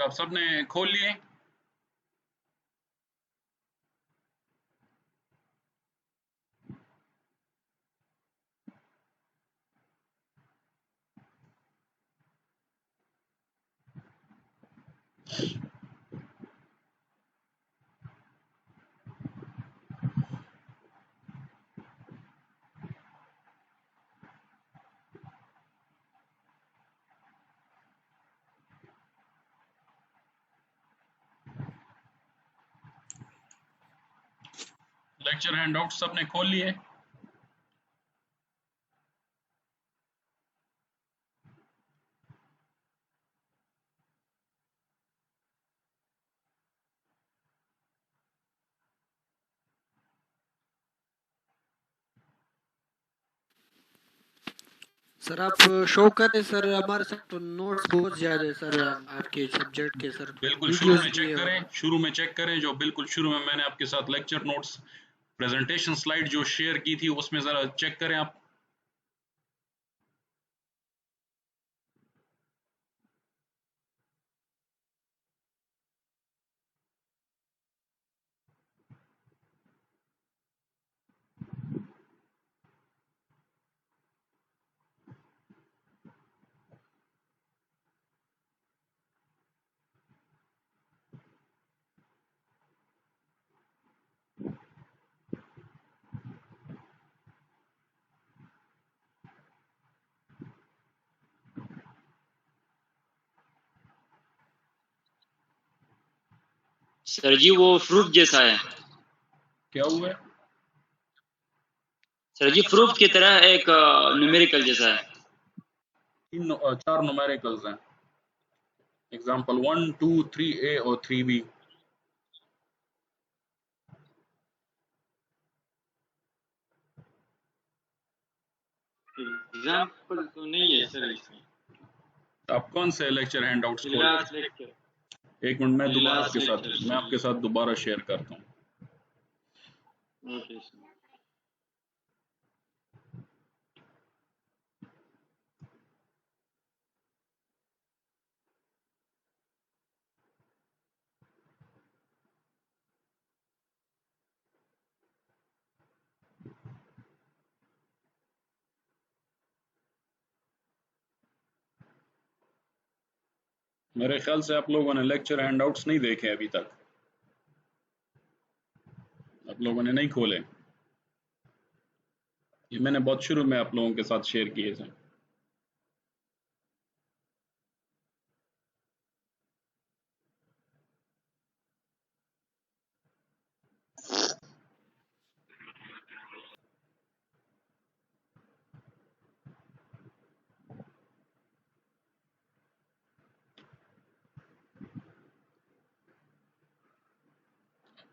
आप सबने खोल लिए? लेक्चर हैंडआउट सबने खोल लिए? सर आप शो करें सर, हमारे साथ तो नोट्स बहुत ज्यादा है सर आपके सब्जेक्ट के सर। बिल्कुल शुरू में चेक करें, जो बिल्कुल शुरू में मैंने आपके साथ लेक्चर नोट्स प्रेजेंटेशन स्लाइड जो शेयर की थी उसमें जरा चेक करें आप। सर जी वो फ्रूट जैसा है। क्या हुआ है? सर जी फ्रूट की तरह एक न्यूमेरिकल जैसा है। 4 न्यूमेरिकल्स हैं, एग्जांपल 1 2 3A और 3B। एग्जांपल तो नहीं है सर इसमें। आप कौन से लेक्चर हैंडआउट्स खोल? Last lecture. एक मिनट, मैं दोबारा लास्ट लेक्चर मैं आपके साथ दोबारा शेयर करता हूँ। Okay sir. मेरे ख्याल से आप लोगों ने लेक्चर हैंडआउट्स नहीं देखे अभी तक, आप लोगों ने नहीं खोले। ये मैंने बहुत शुरू में आप लोगों के साथ शेयर किए थे।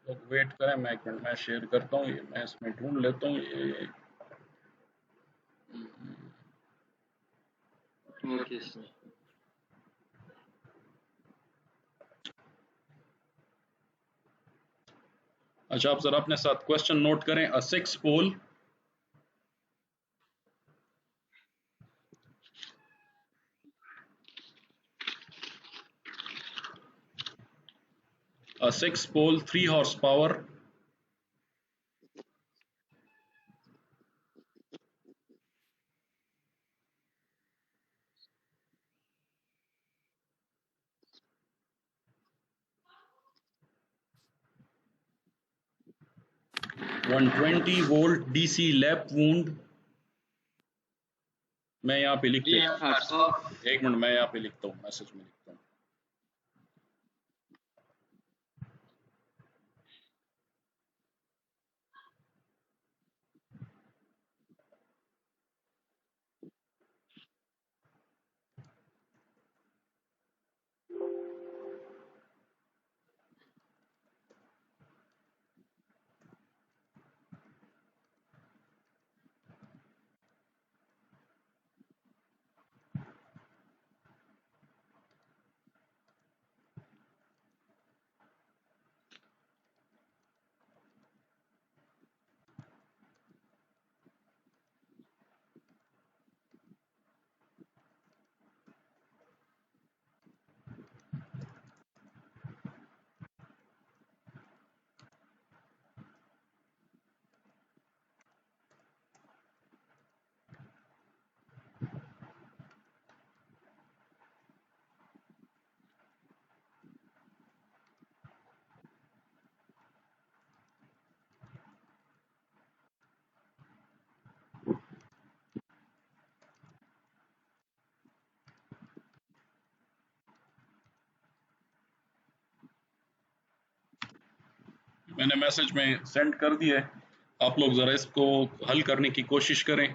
लोग वेट करें, मैं एक मिनट में शेयर करता हूँ। ये मैं इसमें ढूंढ लेता हूँ ये। Okay sir. अच्छा, आप जरा अपने साथ क्वेश्चन नोट करें। अ 6 पोल a 6 pole 3 horsepower (120 volt) DC lap wound। मैं यहाँ पे लिख देता हूँ, एक मिनट, मैं यहाँ पे लिखता हूँ, मैसेज में लिखता हूँ। मैंने मैसेज में सेंड कर दिया है, आप लोग ज़रा इसको हल करने की कोशिश करें।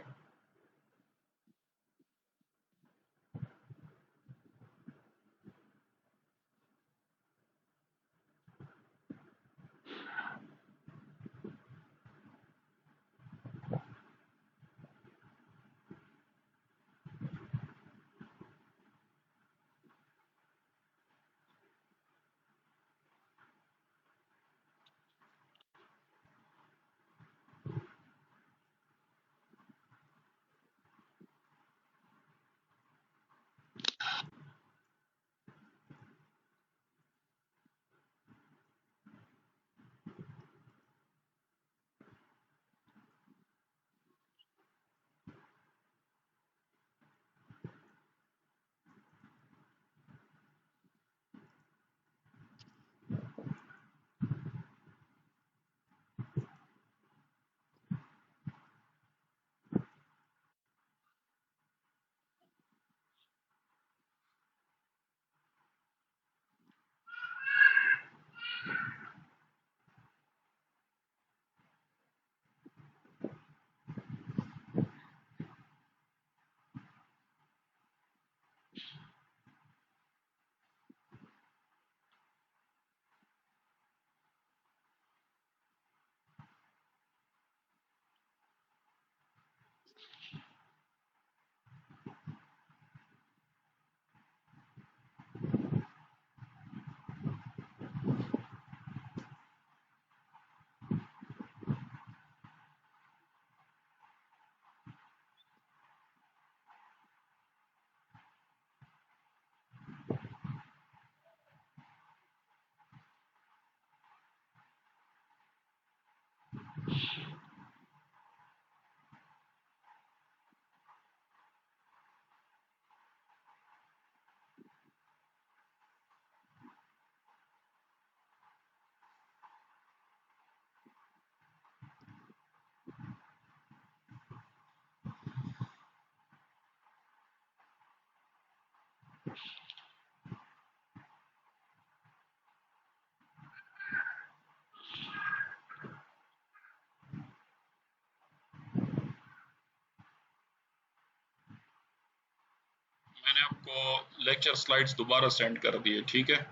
मैंने आपको लेक्चर स्लाइड्स दोबारा सेंड कर दिए, ठीक है?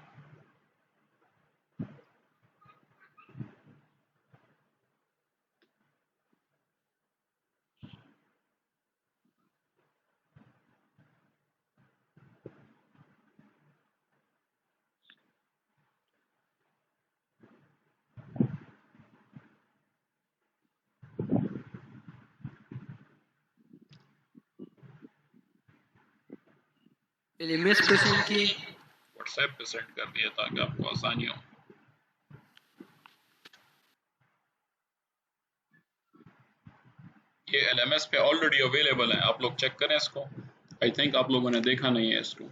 एलएमएस पे सेंड किए, व्हाट्सएप पे सेंड कर दिया ताकि आपको आसानी हो। ये एलएमएस पे ऑलरेडी अवेलेबल है, आप लोग चेक करें इसको। आई थिंक आप लोगों ने देखा नहीं है इसको।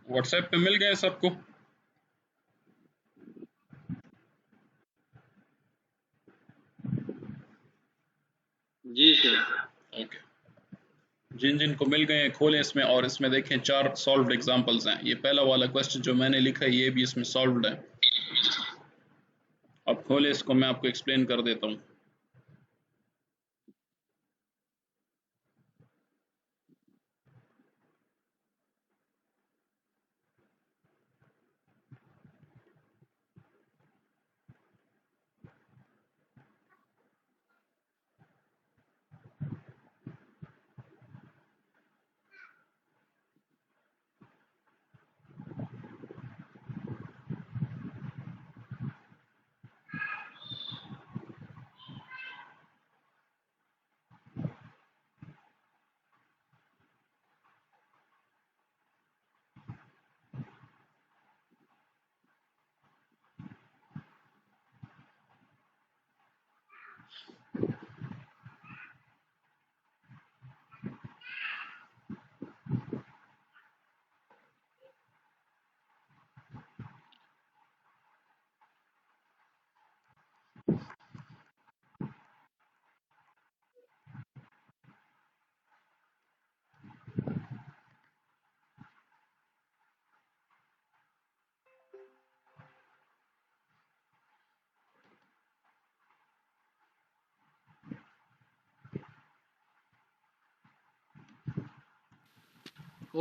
व्हाट्सएप पे मिल गए सबको? जी सर। ओके, जिन जिन को मिल गए हैं खोलें इसमें, और इसमें देखें 4 सॉल्व्ड एग्जांपल्स हैं। ये पहला वाला क्वेश्चन जो मैंने लिखा है ये भी इसमें सॉल्व्ड है। अब खोले इसको, मैं आपको एक्सप्लेन कर देता हूँ।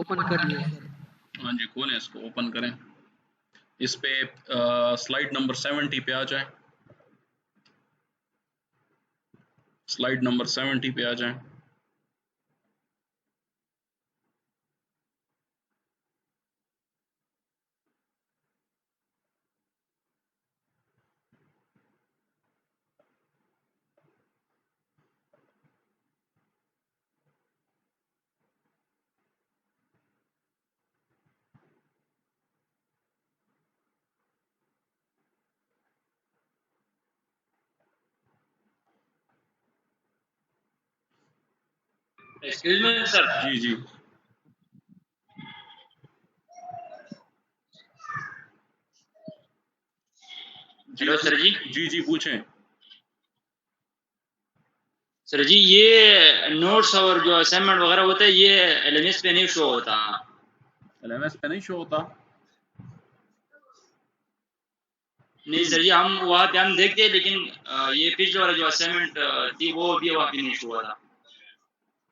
ओपन कर लिया सर। हाँ जी, खोलें इसको, ओपन करें। इस पे स्लाइड नंबर 70 पे आ जाए, स्लाइड नंबर 70 पे आ जाए। Excuse me sir. जी जी हेलो सर जी। जी पूछें। सर जी ये नोट्स और जो असाइनमेंट वगैरह होता है ये एलएमएस पे नहीं शो होता। LMS पे नहीं शो होता? नहीं सर जी, हम वहाँ पे हम देखते हैं, लेकिन ये पिछले वाला जो असाइनमेंट थी वो भी वहाँ पे नहीं शो हुआ था।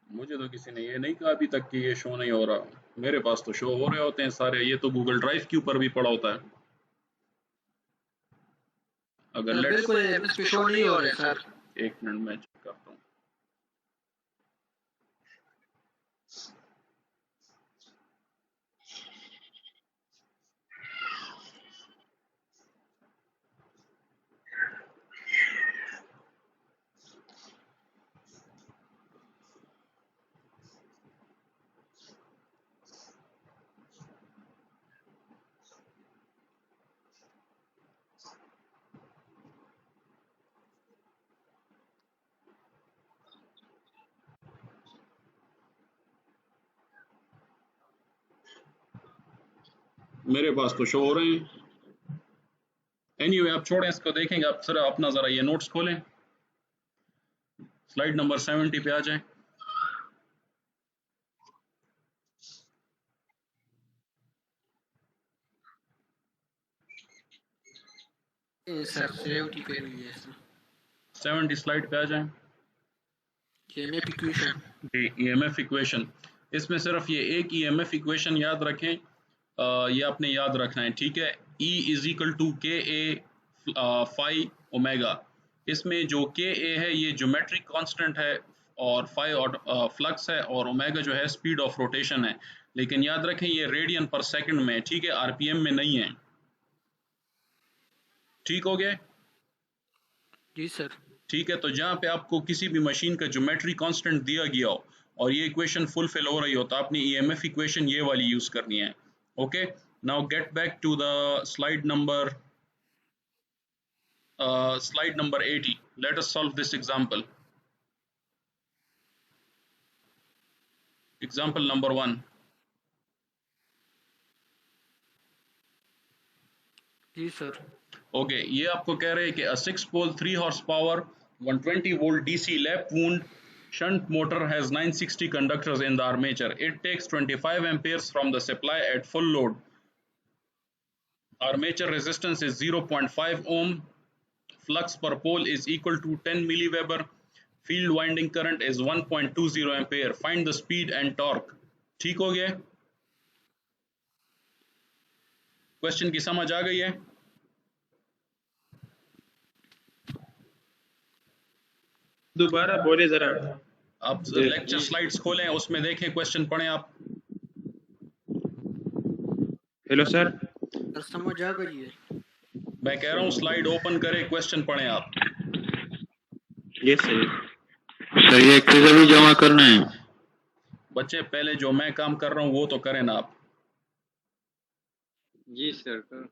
मुझे तो किसी ने ये नहीं कहा अभी तक कि ये शो नहीं हो रहा। मेरे पास तो शो हो रहे होते हैं सारे। ये तो गूगल ड्राइव के ऊपर भी पड़ा होता है। अगर लेट्स बिल्कुल एमएस पे शो नहीं हो रहा है सर। एक मिनट में चेक करता हूँ। मेरे पास तो शो हो रहे हैं। एनीवे आप छोड़ें इसको, देखेंगे आप सर। अपना जरा ये नोट्स खोलें, स्लाइड नंबर 70 पे आ जाएं। सर 70 पे हुई है सर। 70 स्लाइड पे आ जाएं। MF equation. जी, EMF इक्वेशन। इसमें सिर्फ ये एक EMF इक्वेशन याद रखें। ये आपने याद रखना है, ठीक है। E is equal to KA phi omega. इसमें जो KA है ये ज्योमेट्रिक कांस्टेंट है, और फाई और फ्लक्स है, और ओमेगा जो है स्पीड ऑफ रोटेशन है। लेकिन याद रखें ये रेडियन पर सेकंड में है, ठीक है, RPM में नहीं है। ठीक हो गया? जी सर। ठीक है, तो जहाँ पे आपको किसी भी मशीन का ज्योमेट्री कांस्टेंट दिया गया हो और ये इक्वेशन फुलफिल हो रही हो, तो आपने EMF इक्वेशन ये वाली यूज करनी है। Okay, now get back to the slide number 80. Let us solve this example. Example number 1. Ji sir. Okay, ये आपको कह रहे हैं कि a 6 pole 3 horsepower 120 volt DC lap wound shunt motor has 960 conductors in the armature. It takes 25 amperes from the supply at full load. Armature resistance is 0.5 ohm. flux per pole is equal to 10 milliweber. Field winding current is 1.20 ampere. Find the speed and torque. ठीक हो गया? Question की समझ आ गई है? दोबारा बोले जरा। आप लेक्चर स्लाइड्स खोलें, उसमें देखें, क्वेश्चन पढ़ें आप। Hello sir. समझ आ गई है? मैं कह रहा हूँ स्लाइड ओपन करें, क्वेश्चन पढ़ें आप। Yes sir. सर ये क्विज भी जमा करना है। बच्चे पहले जो मैं काम कर रहा हूँ वो तो करें ना आप। जी सर।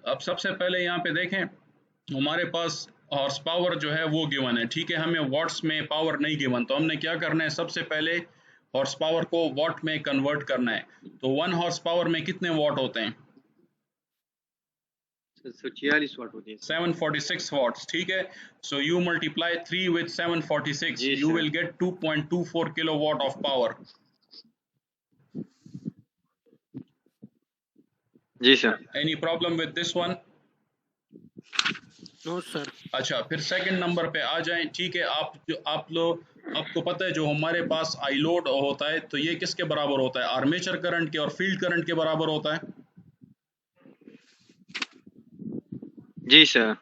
अब सबसे पहले यहाँ पे देखें, हमारे पास हॉर्स पावर जो है वो गिवन है, ठीक है, हमें वॉट्स में पावर नहीं गिवन, तो हमने क्या करना है, सबसे पहले हॉर्स पावर को वॉट में कन्वर्ट करना है। तो 1 हॉर्स पावर में कितने वॉट होते हैं? 146 वाट होती है। 746 वॉट्स, ठीक है। So you multiply 3 with 746, you will get 2.24 kilowatt of power. जी sir. Any problem with this one? No sir. अच्छा, फिर सेकंड नंबर पे आ जाएं, ठीक है। आपको पता है जो हमारे पास आई लोड होता है, तो ये किसके बराबर होता है? आर्मेचर करंट के और फील्ड करंट के बराबर होता है, जी सर।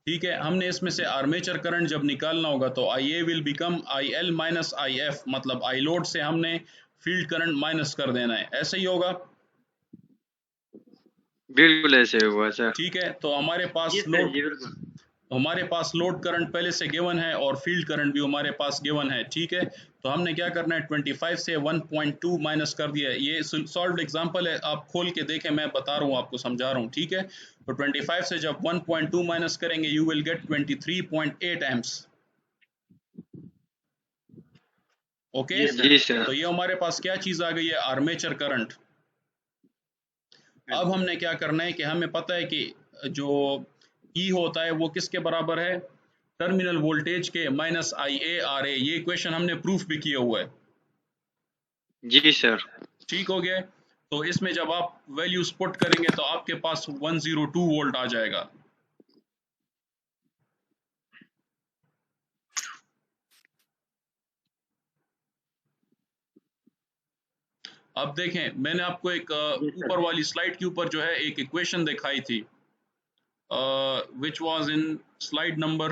ठीक है। हमने इसमें से आर्मेचर करंट जब निकालना होगा तो IA will become IL minus IF, मतलब आई लोड से हमने फील्ड करंट माइनस कर देना है, ऐसे ही होगा, बिल्कुल ऐसे हुआ सर। ठीक है। तो हमारे पास लोड करंट पहले से गिवन है और फील्ड करंट भी हमारे पास गिवन है, ठीक है। तो हमने क्या करना है, 25 से 1.2 माइनस कर दिया है। ये सॉल्व्ड एग्जांपल है, आप खोल के देखें, मैं बता रहा हूँ आपको, समझा रहा हूँ, ठीक है। तो 25 से जब 1.2 माइनस करेंगे, you will get 23.8 amps, okay. जी सर। तो ये हमारे पास क्या चीज आ गई है, आर्मेचर करंट। अब हमने क्या करना है कि हमें पता है कि जो E होता है वो किसके बराबर है, टर्मिनल वोल्टेज के माइनस IaRa। ये इक्वेशन हमने प्रूफ भी किया हुआ है, जी सर। ठीक हो गया। तो इसमें जब आप वैल्यूज पुट करेंगे तो आपके पास 102 वोल्ट आ जाएगा। अब देखें, मैंने आपको एक ऊपर वाली स्लाइड के ऊपर जो है एक इक्वेशन दिखाई थी, which was in slide number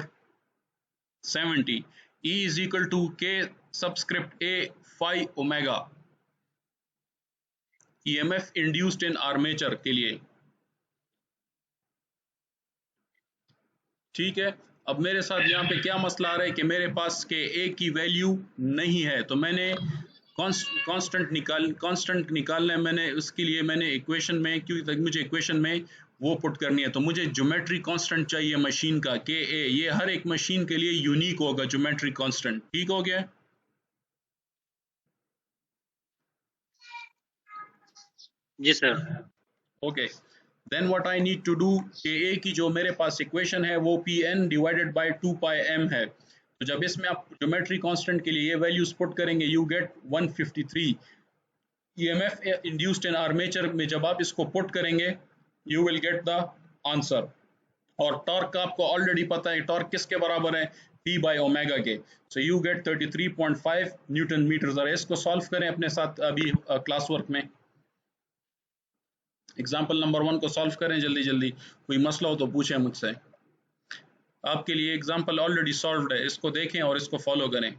70. E is equal to K subscript A phi omega, EMF induced in armature के लिए, ठीक है। अब मेरे साथ यहाँ पे क्या मसला आ रहा है कि मेरे पास के A की वैल्यू नहीं है, तो मैंने कांस्टेंट निकालना है, मैंने उसके लिए मैंने इक्वेशन में, क्योंकि मुझे इक्वेशन में वो पुट करनी है, तो मुझे ज्योमेट्री कांस्टेंट चाहिए मशीन का, के ए। ये हर एक मशीन के लिए यूनिक होगा ज्योमेट्री कांस्टेंट, ठीक हो गया। जी sir. Okay, then what I need to do, के ए की जो मेरे पास इक्वेशन है वो Pn डिवाइडेड बाय 2πm है। तो जब इसमें आप ज्योमेट्री कांस्टेंट के लिए ये वैल्यूज पुट करेंगे, you get 153। EMF induced in armature में जब आप इसको पुट करेंगे, you will get the answer. और टॉर्क का आपको ऑलरेडी पता है, टॉर्क किसके बराबर है, P बाय ओमेगा के। So you get 33.5 newton metre. जरा इसको सॉल्व करें अपने साथ अभी क्लास वर्क में। एग्जाम्पल नंबर 1 को सॉल्व करें जल्दी जल्दी, कोई मसला हो तो पूछें मुझसे। आपके लिए एग्जाम्पल ऑलरेडी सॉल्व्ड है, इसको देखें और इसको फॉलो करें।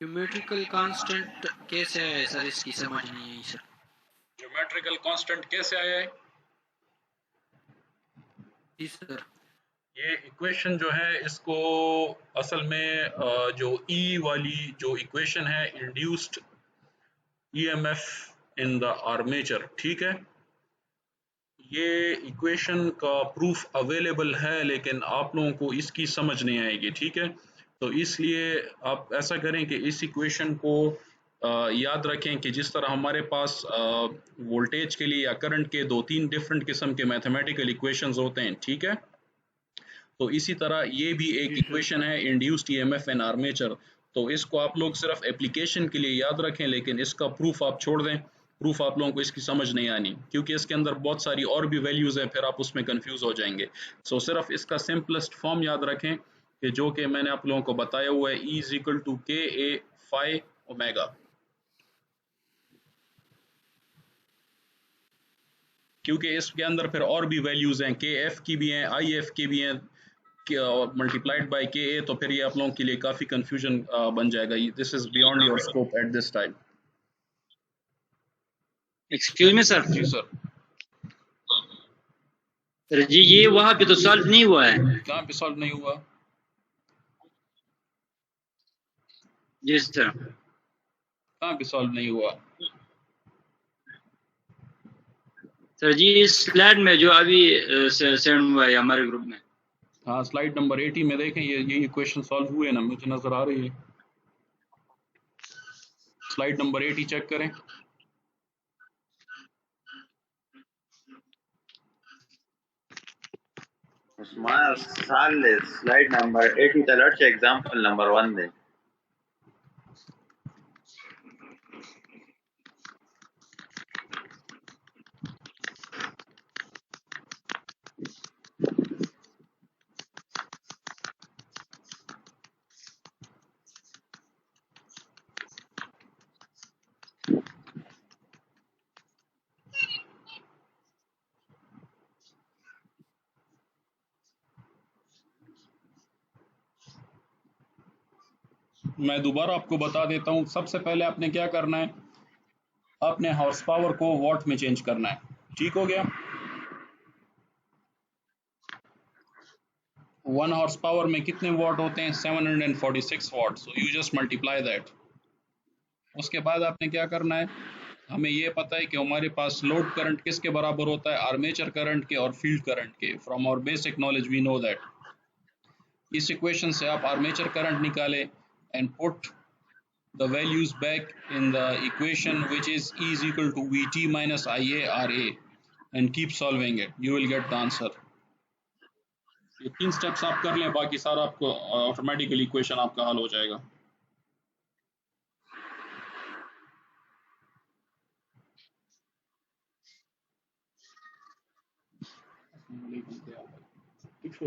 ज्योमेट्रिकल कांस्टेंट कैसे आया है सर, इसकी समझ नहीं आई सर। ज्योमेट्रिकल कांस्टेंट कैसे आया है? जी सर। ये इक्वेशन जो है इसको असल में जो ई वाली जो इक्वेशन है, induced EMF in the armature, ठीक है, ये इक्वेशन का प्रूफ अवेलेबल है लेकिन आप लोगों को इसकी समझ नहीं आएगी, ठीक है। तो इसलिए आप ऐसा करें कि इस इक्वेशन को याद रखें कि जिस तरह हमारे पास वोल्टेज के लिए या करंट के 2-3 डिफरेंट किस्म के मैथमेटिकल इक्वेशंस होते हैं, ठीक है, तो इसी तरह ये भी एक इक्वेशन है इंड्यूस्ड ईएमएफ इन आर्मेचर। तो इसको आप लोग सिर्फ एप्लीकेशन के लिए याद रखें लेकिन इसका प्रूफ आप छोड़ दें, प्रूफ आप लोगों को इसकी समझ नहीं आनी क्योंकि इसके अंदर बहुत सारी और भी वैल्यूज हैं, फिर आप उसमें कंफ्यूज हो जाएंगे। सो सिर्फ इसका सिंपलेस्ट फॉर्म याद रखें कि जो कि मैंने आप लोगों को बताया हुआ है, E इज इक्वल टू के ए फाई ओमेगा, क्योंकि इसके अंदर फिर और भी वैल्यूज हैं, के एफ की भी हैं, आई एफ की भी हैं, मल्टीप्लाइड बाय के ए, तो फिर ये आप लोगों के लिए काफी कंफ्यूजन बन जाएगा। This is beyond your scope at this time. Excuse me sir. जी सर। सर जी ये वहाँ पे तो सॉल्व नहीं हुआ है। कहाँ पे सॉल्व नहीं हुआ? जी सर। कहाँ पे सॉल्व नहीं हुआ? सर जी इस स्लाइड में जो अभी सेंड हुआ है हमारे ग्रुप में। हाँ, स्लाइड नंबर 80 में देखें, ये इक्वेशन सॉल्व हुए ना, मुझे नजर आ रही है। स्लाइड नंबर 80 चेक करें। उस्मान साल स्लाइड नंबर 80 तलट से एग्जांपल नंबर 1 दे। मैं दोबारा आपको बता देता हूँ, सबसे पहले आपने क्या करना है, आपने हॉर्स पावर को वॉट में चेंज करना है, ठीक हो गया। 1 हॉर्स पावर में कितने वॉट होते हैं? 746 what. So you just multiply that. उसके बाद आपने क्या करना है, हमें ये पता है कि हमारे पास लोड करंट किसके बराबर होता है? आर्मेचर करंट के और फील्ड करंट के। From our basic knowledge we know that. इस इक्वेशन से आप आर्मेचर करंट निकालें and put the values back in the equation which is E is equal to Vt minus Ia Ra and keep solving it. You will get the answer. ये 3 steps आप कर लें, बाकी सारा आपको ऑटोमेटिकली इक्वेशन आपका हल हो जाएगा।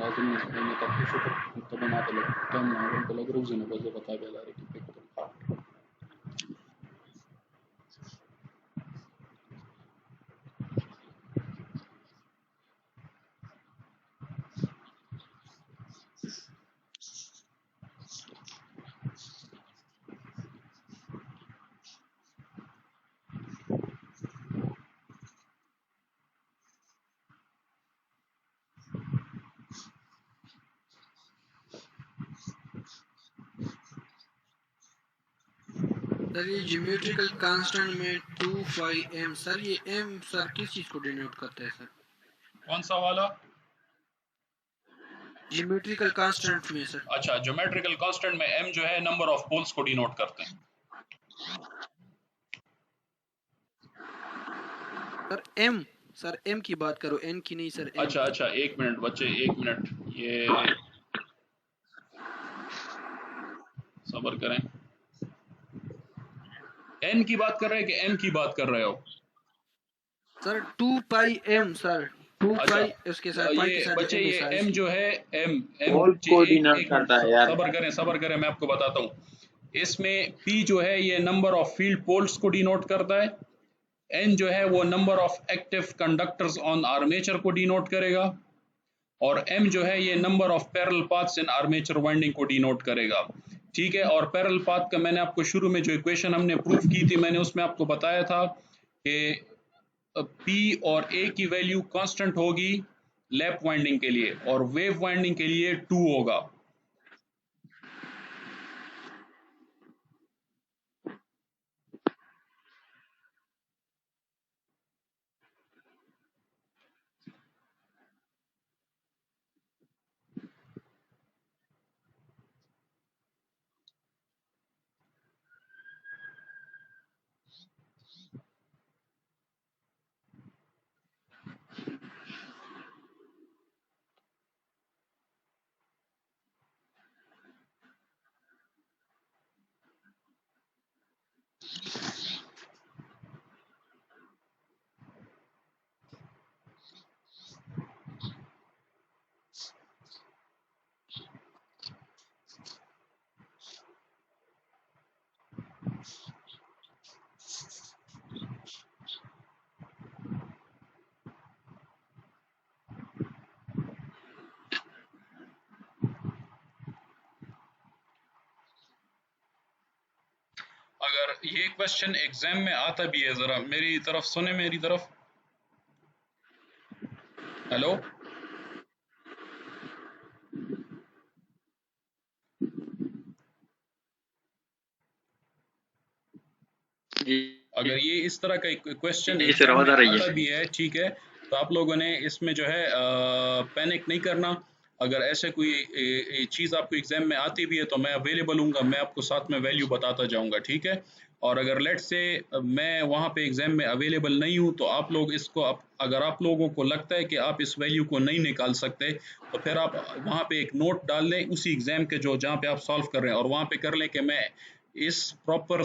राजन में मैंने तब कुछ तो बना तो कम ना तो लग रोज ने बजे बता दिया रे कि सर ये ज्योमेट्रिकल कांस्टेंट में 2 फाई m, सर ये m सर किस चीज को डिनोट करता है सर? कौन सा वाला? ज्योमेट्रिकल कांस्टेंट में सर। अच्छा, ज्योमेट्रिकल कांस्टेंट में m जो है नंबर ऑफ पोल्स को डिनोट करते हैं। सर m, सर m की बात करो, n की नहीं सर। m। अच्छा, 1 मिनट बच्चे, 1 मिनट, ये सब्र करें। n की बात कर रहे हैं कि m की बात कर रहे हो? सर 2 पाई m सर, 2 पाई इसके साथ पाई के साथ बच्चे ये m जो है m कोऑर्डिनेट करता है यार। सब्र करें मैं आपको बताता हूँ। इसमें p जो है ये नंबर ऑफ फील्ड पोल्स को डिनोट करता है, N जो है वो number of active conductors on armature को डिनोट करेगा, और M जो है ये number of parallel paths in armature winding को डिनोट करेगा। ठीक है, और पैरेलल पाथ का मैंने आपको शुरू में जो इक्वेशन हमने प्रूफ की थी, मैंने उसमें आपको बताया था कि P और A की वैल्यू कांस्टेंट होगी लैप वाइंडिंग के लिए, और वेव वाइंडिंग के लिए 2 होगा। अगर ये क्वेश्चन एग्जाम में आता भी है, जरा मेरी तरफ सुने, मेरी तरफ। हेलो, अगर ये इस तरह का क्वेश्चन एग्जाम में आता भी है, ठीक है, तो आप लोगों ने इसमें जो है पैनिक नहीं करना। अगर ऐसे कोई चीज़ आपको एग्जाम में आती भी है तो मैं अवेलेबल हूँगा, मैं आपको साथ में वैल्यू बताता जाऊँगा, ठीक है। और अगर लेट से मैं वहाँ पे एग्जाम में अवेलेबल नहीं हूँ तो आप लोग इसको अगर आप लोगों को लगता है कि आप इस वैल्यू को नहीं निकाल सकते, तो फिर आप वहाँ पे एक नोट डाल लें उसी एग्जाम के जहाँ पे आप सॉल्व कर रहे हैं, और वहाँ पे कर लें कि मैं इस प्रॉपर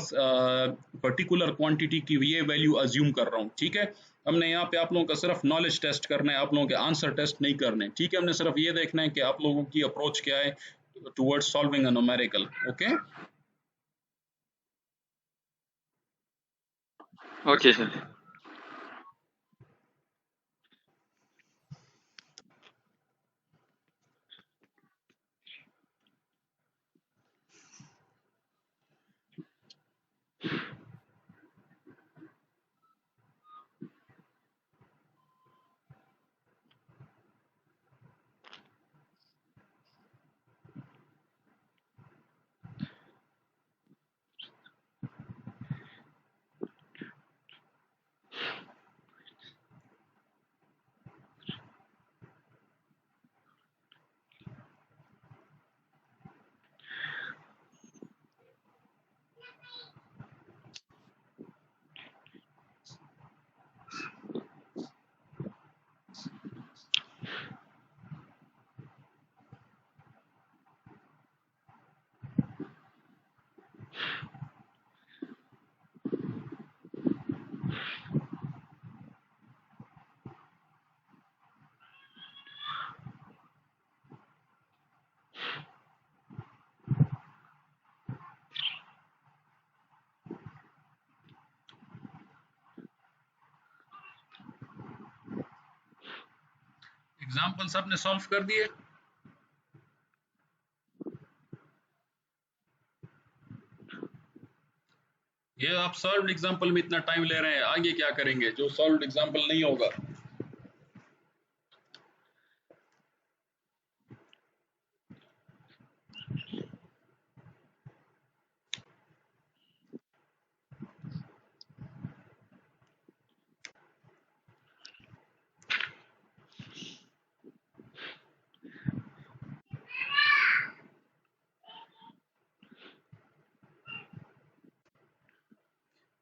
पर्टिकुलर क्वांटिटी की ये वैल्यू अज्यूम कर रहा हूँ, ठीक है। हमने यहाँ पे आप लोगों का सिर्फ नॉलेज टेस्ट करना है, आप लोगों के आंसर टेस्ट नहीं करने, ठीक है। हमने सिर्फ ये देखना है कि आप लोगों की अप्रोच क्या है towards solving a numerical. Okay okay sir. Example सबने सॉल्व कर दिए? ये आप सॉल्व्ड एग्जाम्पल में इतना टाइम ले रहे हैं, आगे क्या करेंगे जो सॉल्व्ड एग्जाम्पल नहीं होगा?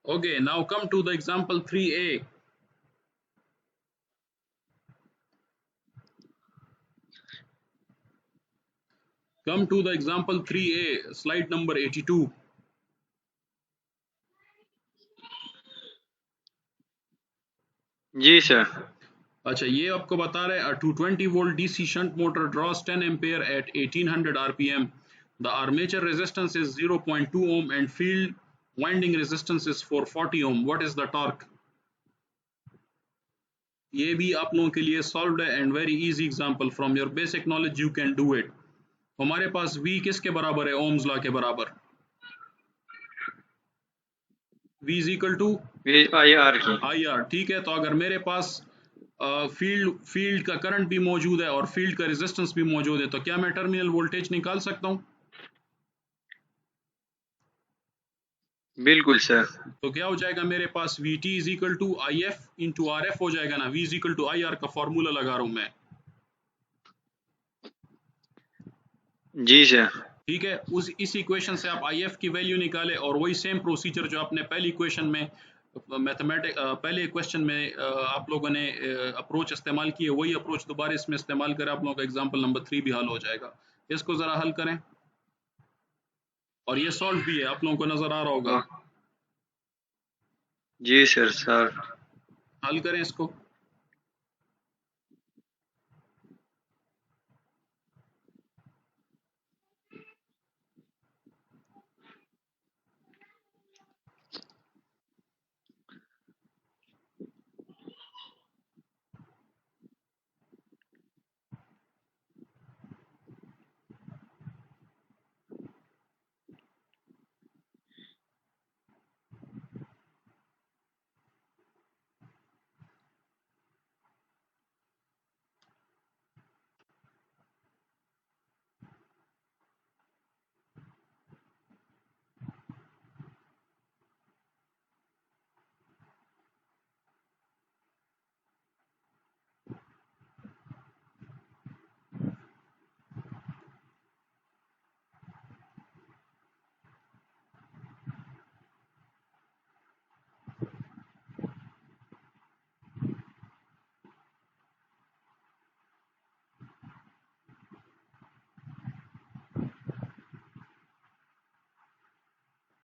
Okay, now come to the example 3a. Come to the example 3a, slide number 82. Ji sir. अच्छा, ये आपको बता रहे हैं 220 volt DC shunt motor draws 10 ampere at 1800 rpm. The armature resistance is 0.2 ohm and field winding resistance is 440 ohm. What is the torque? ये भी आप लोगों के लिए सॉल्व्ड है and very easy example from your basic knowledge you can do it. हमारे पास V किसके बराबर है? ओम्स लॉ के बराबर। V is equal to IR की। IR, ठीक है। तो अगर मेरे पास फील्ड का करंट भी मौजूद है और फील्ड का रेजिस्टेंस भी मौजूद है, तो क्या मैं टर्मिनल वोल्टेज निकाल सकता हूँ? बिल्कुल सर। तो क्या हो जाएगा मेरे पास? VT is equal to IF into RF हो जाएगा ना। V is equal to IR का फॉर्मूला लगा रहा हूं मैं। जी सर। ठीक है, इस इक्वेशन से आप IF की वैल्यू निकाले और वही सेम प्रोसीजर जो आपने पहली इक्वेशन में पहले क्वेश्चन में आप लोगों ने अप्रोच इस्तेमाल की है, वही अप्रोच दोबारा इसमें इस्तेमाल करें, आप लोगों का एग्जांपल नंबर 3 भी हल हो जाएगा। इसको जरा हल करें और ये सॉल्व भी है, आप लोगों को नजर आ रहा होगा। जी सर। हल करें इसको।